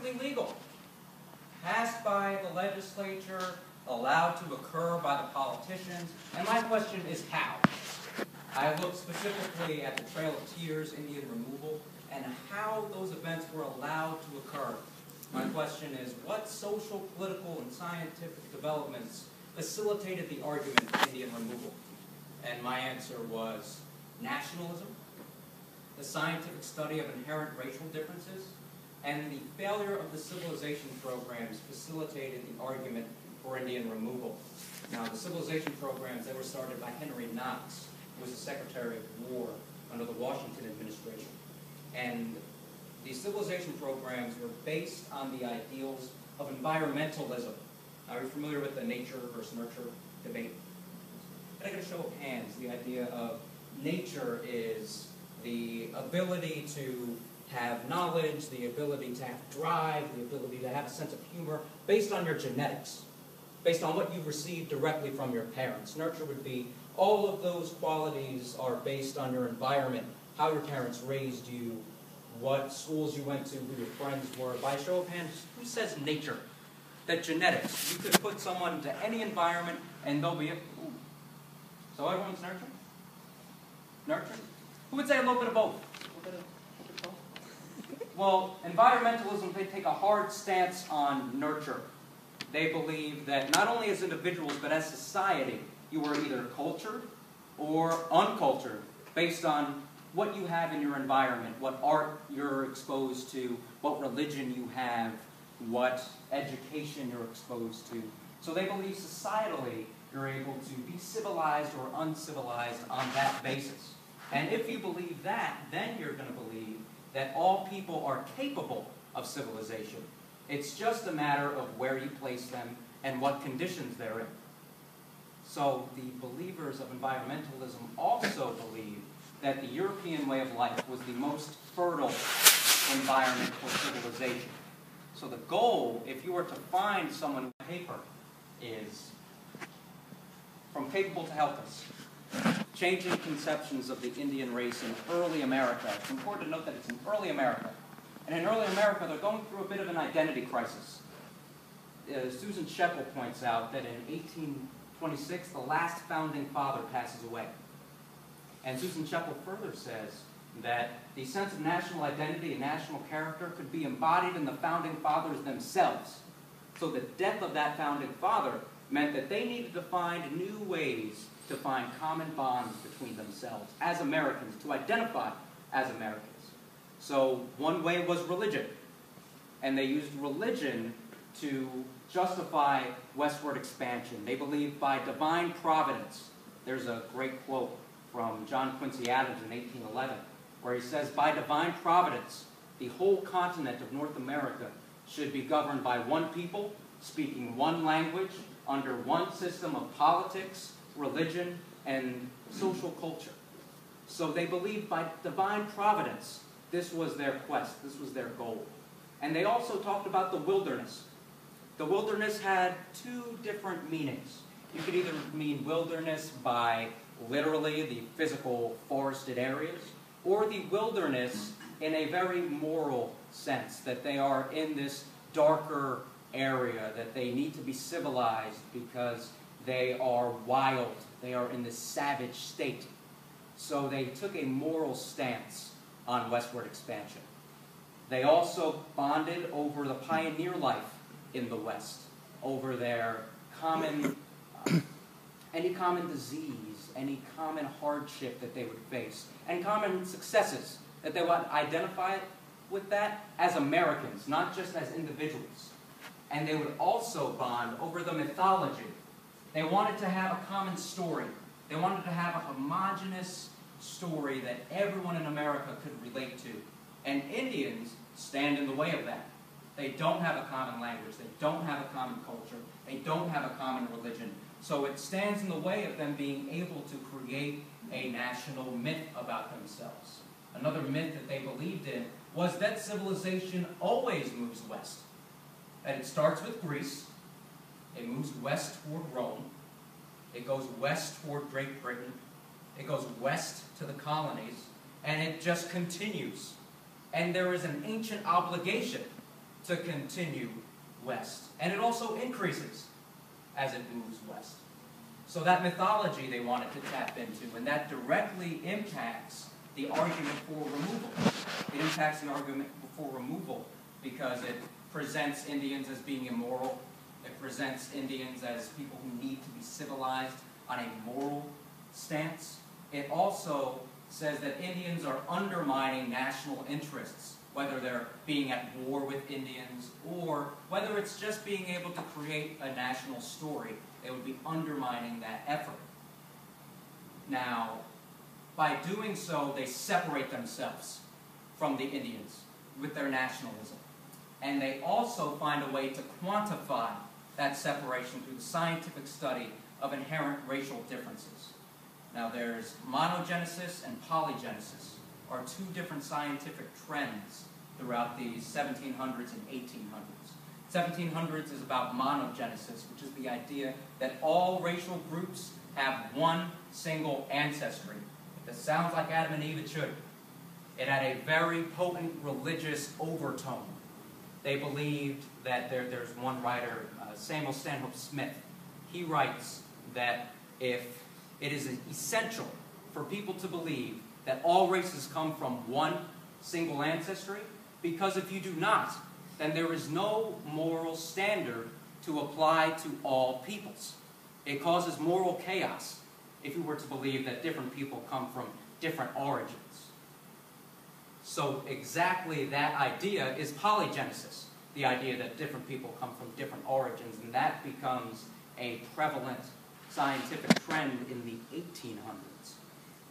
perfectly legal, passed by the legislature, allowed to occur by the politicians, and my question is how? I looked specifically at the Trail of Tears, Indian removal, and how those events were allowed to occur. My question is, what social, political, and scientific developments facilitated the argument for Indian removal? And my answer was nationalism, the scientific study of inherent racial differences, and the failure of the civilization programs facilitated the argument for Indian removal. Now, the civilization programs, they were started by Henry Knox, who was the Secretary of War under the Washington administration. And these civilization programs were based on the ideals of environmentalism. Are you familiar with the nature versus nurture debate? Can I get a show of hands? The idea of nature is the ability to have knowledge, the ability to have drive, the ability to have a sense of humor, based on your genetics, based on what you've received directly from your parents. Nurture would be all of those qualities are based on your environment, how your parents raised you, what schools you went to, who your friends were. By a show of hands, who says nature? That genetics. You could put someone into any environment and they'll be ooh. So everyone's nurture? Nurture? Who would say a little bit of both? Well, environmentalism, they take a hard stance on nurture. They believe that not only as individuals, but as society, you are either cultured or uncultured based on what you have in your environment, what art you're exposed to, what religion you have, what education you're exposed to. So they believe societally you're able to be civilized or uncivilized on that basis. And if you believe that, then you're going to believe that all people are capable of civilization. It's just a matter of where you place them and what conditions they're in. So the believers of environmentalism also believe that the European way of life was the most fertile environment for civilization. So the goal, if you were to find someone on paper, is from capable to helpless. Changing conceptions of the Indian race in early America. It's important to note that it's in early America. And in early America, they're going through a bit of an identity crisis. Susan Sheppel points out that in 1826, the last founding father passes away. And Susan Sheppel further says that the sense of national identity and national character could be embodied in the founding fathers themselves. So the death of that founding father meant that they needed to find new ways to find common bonds between themselves as Americans, to identify as Americans. So one way was religion. And they used religion to justify westward expansion. They believed by divine providence. There's a great quote from John Quincy Adams in 1811, where he says, by divine providence, the whole continent of North America should be governed by one people, speaking one language, under one system of politics, religion, and social culture. So they believed by divine providence, this was their quest, this was their goal. And they also talked about the wilderness. The wilderness had two different meanings. You could either mean wilderness by literally the physical forested areas, or the wilderness in a very moral sense, that they are in this darker area, that they need to be civilized because they are wild, they are in this savage state. So they took a moral stance on westward expansion. They also bonded over the pioneer life in the West, over their common, any common disease, any common hardship that they would face, and common successes, that they would identify with that as Americans, not just as individuals. And they would also bond over the mythology. They wanted to have a common story. They wanted to have a homogeneous story that everyone in America could relate to. And Indians stand in the way of that. They don't have a common language. They don't have a common culture. They don't have a common religion. So it stands in the way of them being able to create a national myth about themselves. Another myth that they believed in was that civilization always moves west. That it starts with Greece, it moves west toward Rome, it goes west toward Great Britain, it goes west to the colonies, and it just continues. And there is an ancient obligation to continue west. And it also increases as it moves west. So that mythology they wanted to tap into, and that directly impacts the argument for removal. It impacts the argument for removal because it presents Indians as being immoral. It presents Indians as people who need to be civilized on a moral stance. It also says that Indians are undermining national interests, whether they're being at war with Indians or whether it's just being able to create a national story. They would be undermining that effort. Now, by doing so, they separate themselves from the Indians with their nationalism. And they also find a way to quantify that separation through the scientific study of inherent racial differences. Now, there's monogenesis and polygenesis, are two different scientific trends throughout the 1700s and 1800s. 1700s is about monogenesis, which is the idea that all racial groups have one single ancestry. If it sounds like Adam and Eve, it should. It had a very potent religious overtone. They believed that there's one writer, Samuel Stanhope Smith. He writes that if it is essential for people to believe that all races come from one single ancestry, because if you do not, then there is no moral standard to apply to all peoples. It causes moral chaos if you were to believe that different people come from different origins. So exactly that idea is polygenesis, the idea that different people come from different origins, and that becomes a prevalent scientific trend in the 1800s.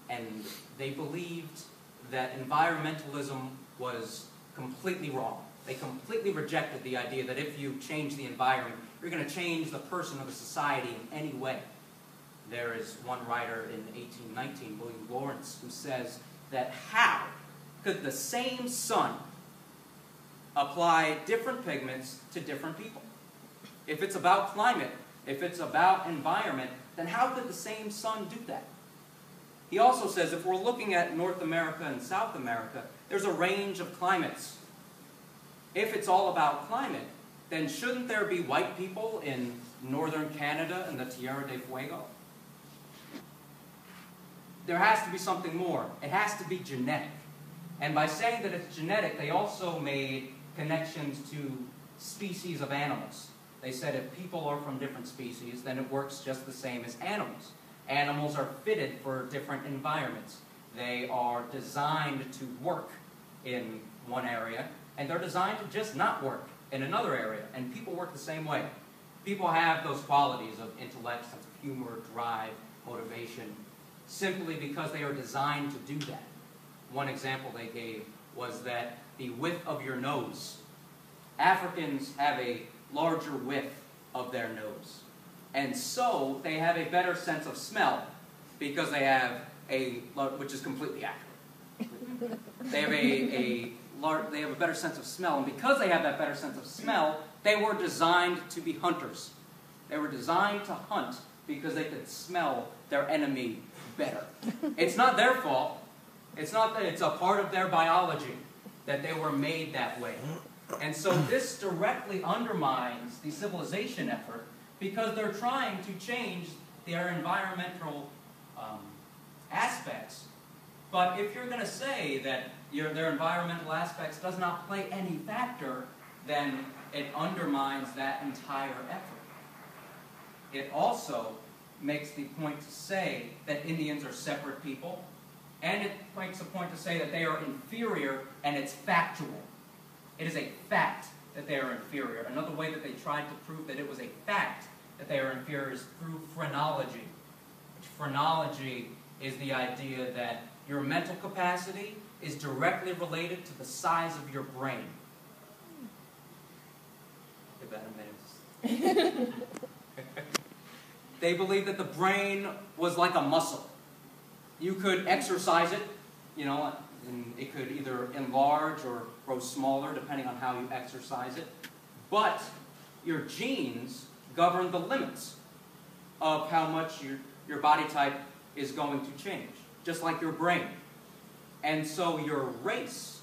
And they believed that environmentalism was completely wrong. They completely rejected the idea that if you change the environment, you're going to change the person or the society in any way. There is one writer in 1819, William Lawrence, who says that how could the same sun apply different pigments to different people? If it's about climate, if it's about environment, then how could the same sun do that? He also says if we're looking at North America and South America, there's a range of climates. If it's all about climate, then shouldn't there be white people in northern Canada and the Tierra del Fuego? There has to be something more. It has to be genetic. And by saying that it's genetic, they also made connections to species of animals. They said if people are from different species, then it works just the same as animals. Animals are fitted for different environments. They are designed to work in one area, and they're designed to just not work in another area. And people work the same way. People have those qualities of intellect, sense of humor, drive, motivation, simply because they are designed to do that. One example they gave was that the width of your nose. Africans have a larger width of their nose. And so they have a better sense of smell because they have which is completely accurate. They have a better sense of smell, and because they have that better sense of smell, they were designed to be hunters. They were designed to hunt because they could smell their enemy better. It's not their fault. It's not that it's a part of their biology that they were made that way. And so this directly undermines the civilization effort because they're trying to change their environmental aspects. But if you're going to say that their environmental aspects does not play any factor, then it undermines that entire effort. It also makes the point to say that Indians are separate people, and it makes a point to say that they are inferior, and it's factual. It is a fact that they are inferior. Another way that they tried to prove that it was a fact that they are inferior is through phrenology. Phrenology is the idea that your mental capacity is directly related to the size of your brain. Give that a minute. They believe that the brain was like a muscle. You could exercise it, and it could either enlarge or grow smaller depending on how you exercise it. But your genes govern the limits of how much your body type is going to change, just like your brain. And so your race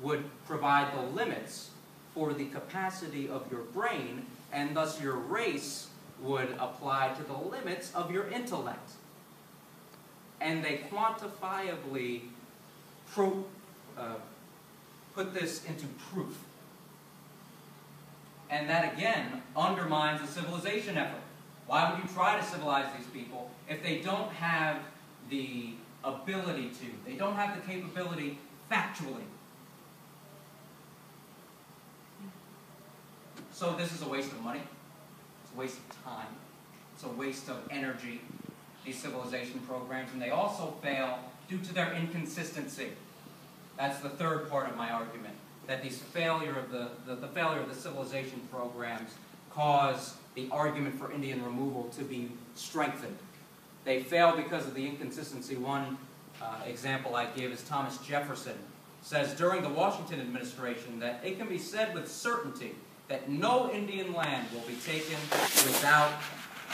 would provide the limits for the capacity of your brain, and thus your race would apply to the limits of your intellect. And they quantifiably put this into proof. And that, again, undermines the civilization effort. Why would you try to civilize these people if they don't have the ability to? They don't have the capability factually. So this is a waste of money. It's a waste of time. It's a waste of energy, these civilization programs. And they also fail due to their inconsistency. That's the third part of my argument, that the failure of the civilization programs cause the argument for Indian removal to be strengthened. They fail because of the inconsistency. One example I give is Thomas Jefferson says during the Washington administration that it can be said with certainty that no Indian land will be taken without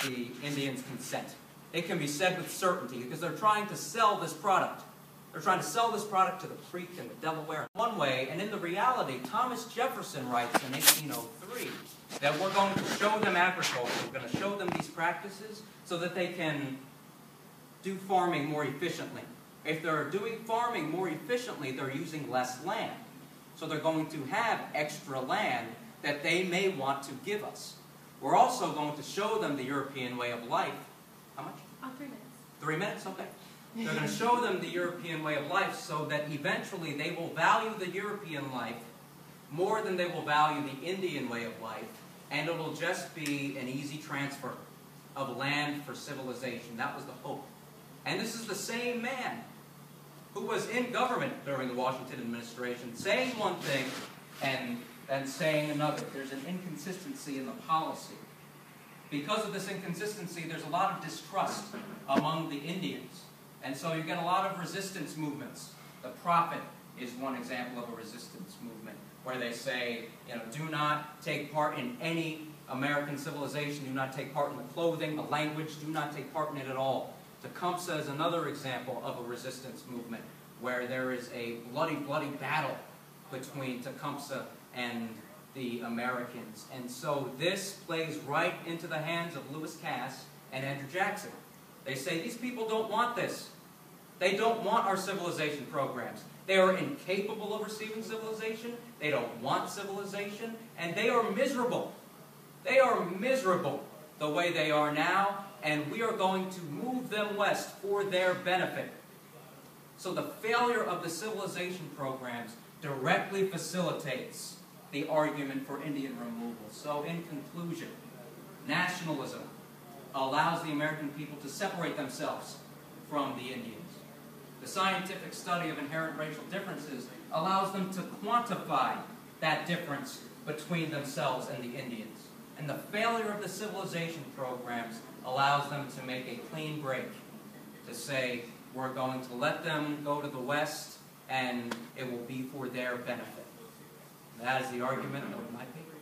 the Indians' consent. It can be said with certainty because they're trying to sell this product. They're trying to sell this product to the Creek and the Delaware. One way, and in the reality, Thomas Jefferson writes in 1803 that we're going to show them agriculture, we're going to show them these practices so that they can do farming more efficiently. If they're doing farming more efficiently, they're using less land. So they're going to have extra land that they may want to give us. We're also going to show them the European way of life. How much? 3 minutes. 3 minutes? Okay. They're going to show them the European way of life so that eventually they will value the European life more than they will value the Indian way of life, and it will just be an easy transfer of land for civilization. That was the hope. And this is the same man who was in government during the Washington administration saying one thing and then saying another. There's an inconsistency in the policy. Because of this inconsistency, there's a lot of distrust among the Indians. And so you get a lot of resistance movements. The Prophet is one example of a resistance movement, where they say, do not take part in any American civilization, do not take part in the clothing, the language, do not take part in it at all. Tecumseh is another example of a resistance movement, where there is a bloody, bloody battle between Tecumseh and the Americans. And so this plays right into the hands of Lewis Cass and Andrew Jackson. They say these people don't want this. They don't want our civilization programs. They are incapable of receiving civilization. They don't want civilization. And they are miserable. They are miserable the way they are now. And we are going to move them west for their benefit. So the failure of the civilization programs directly facilitates the argument for Indian removal. So in conclusion, nationalism allows the American people to separate themselves from the Indians. The scientific study of inherent racial differences allows them to quantify that difference between themselves and the Indians. And the failure of the civilization programs allows them to make a clean break, to say, we're going to let them go to the West, and it will be for their benefit. That is the argument of my paper.